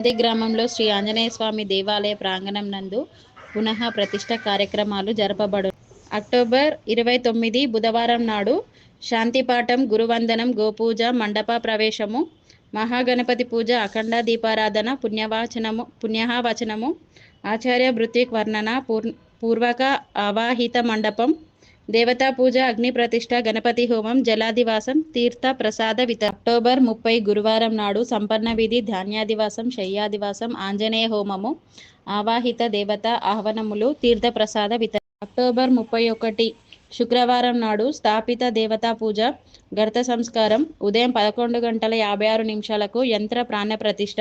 అదే గ్రామంలో శ్రీ ఆంజనేయ స్వామి దేవాలయ ప్రాంగణం నందు పునః ప్రతిష్ట కార్యక్రమాలు జరపబడు. అక్టోబర్ 29 బుధవారం నాడు శాంతిపాఠం, గురువందనం, గోపూజ, మండప ప్రవేశము, మహాగణపతి పూజ, అఖండ దీపారాధన, పుణ్యవచనము, ఆచార్య భృత్విక్ వర్ణన, పూర్వక ఆవాహిత మండపం, దేవతా పూజ, అగ్ని ప్రతిష్ట, గణపతి హోమం, జలాదివాసం, తీర్థ ప్రసాద అక్టోబర్ 30 గురువారం నాడు సంపన్న విధి, ధాన్యాదివాసం, శయ్యాదివాసం, ఆంజనేయ హోమము, ఆవాహిత దేవత ఆహ్వానములు, తీర్థ ప్రసాద అక్టోబర్ 31 శుక్రవారం నాడు స్థాపిత దేవతా పూజ, గర్త సంస్కారం, ఉదయం 11:56 యంత్ర ప్రాణ ప్రతిష్ట,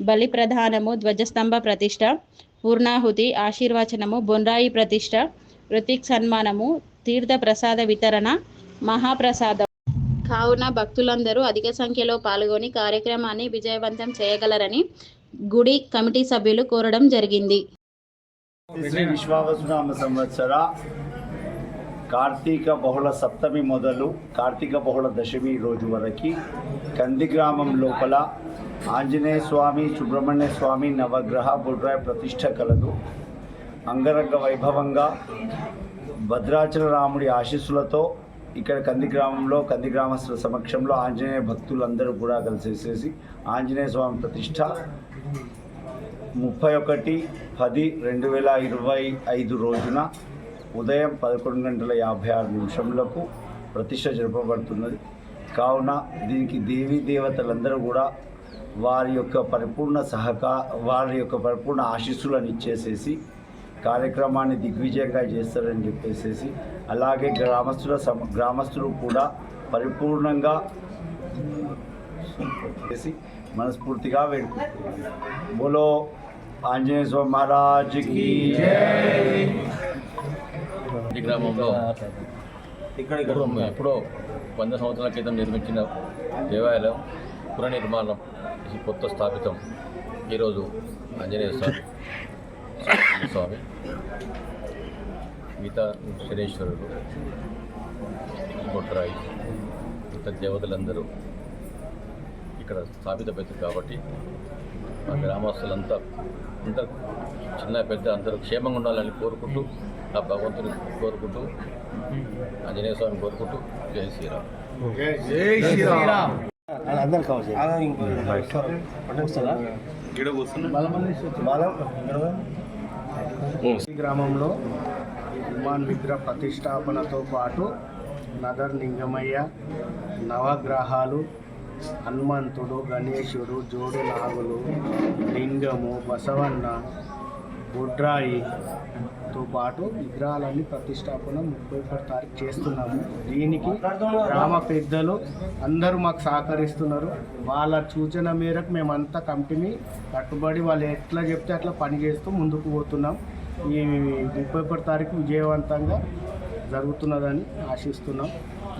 బలి ప్రధానము, ధ్వజస్తంభ ప్రతిష్ట, పూర్ణాహుతి, ఆశీర్వచనము, బొన్రాయి ప్రతిష్ట, ఋత్విక్ సన్మానము, తీర్థ ప్రసాద వితరణ, మహాప్రసాదం. కావున భక్తులందరూ అధిక సంఖ్యలో పాల్గొని కార్యక్రమాన్ని విజయవంతం చేయగలరని గుడి కమిటీ సభ్యులు కోరడం జరిగింది. శ్రీ విశ్వావసునామ సంవత్సర కార్తీక బహుళ సప్తమి మొదలు కార్తీక బహుళ దశమి రోజు వరకు కంది గ్రామం లోపల ఆంజనేయ స్వామి, సుబ్రహ్మణ్య స్వామి నవగ్రహ బుడ్రాయ ప్రతిష్ట కలదు. అంగరంగ వైభవంగా భద్రాచల రాముడి ఆశీస్సులతో ఇక్కడ కంది గ్రామస్తుల సమక్షంలో ఆంజనేయ భక్తులందరూ కూడా కలిసేసేసి ఆంజనేయ స్వామి ప్రతిష్ట 31/10/2025 రోజున ఉదయం 11:56 ప్రతిష్ట జరపబడుతున్నది. కావున దీనికి దేవీ దేవతలందరూ కూడా వారి యొక్క పరిపూర్ణ ఆశీస్సులను ఇచ్చేసేసి కార్యక్రమాన్ని దిగ్విజయంగా చేస్తారని చెప్పేసి, అలాగే గ్రామస్తులు కూడా పరిపూర్ణంగా చేసి మనస్ఫూర్తిగా వేడుకుంటున్నారు. బోలో ఆంజనేయ స్వామి మహారాజ్కి. ఈ గ్రామంలో ఎప్పుడో 100 సంవత్సరాల క్రితం నిర్మించిన దేవాలయం పునర్నిర్మాణం కొత్త స్థాపితం. ఈరోజు ఆంజనేయ స్వామి మిగతా శనేశ్వరుడు, బొట్రాయి, మిగతా దేవతలందరూ ఇక్కడ స్థాపితమైంది కాబట్టి మా గ్రామస్తులంతా చిన్న పెద్ద అందరూ క్షేమంగా ఉండాలని కోరుకుంటూ, ఆ భగవంతుని కోరుకుంటూ, ఆంజనేయ స్వామిని కోరుకుంటూ జై శ్రీరామ్. ఈ గ్రామంలో హనుమాన్ విగ్రహ ప్రతిష్టాపనతో పాటు నగర్ లింగమయ్య, నవగ్రహాలు, హనుమంతుడు, గణేశుడు, జోడు నాగులు, లింగము, బసవన్న, బుడ్రాయితో పాటు విగ్రహాలన్నీ ప్రతిష్టాపన 31 తారీఖు చేస్తున్నాము. దీనికి గ్రామ పెద్దలు అందరూ మాకు సహకరిస్తున్నారు. వాళ్ళ సూచన మేరకు మేమంతా కమిటీని కట్టుబడి వాళ్ళు ఎట్లా చెప్తే అట్లా పనిచేస్తూ ముందుకు పోతున్నాం. ఈ 31 తారీఖు విజయవంతంగా జరుగుతున్నదని ఆశిస్తున్నాం.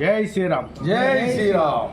జై శ్రీరామ్. జై శ్రీరామ్.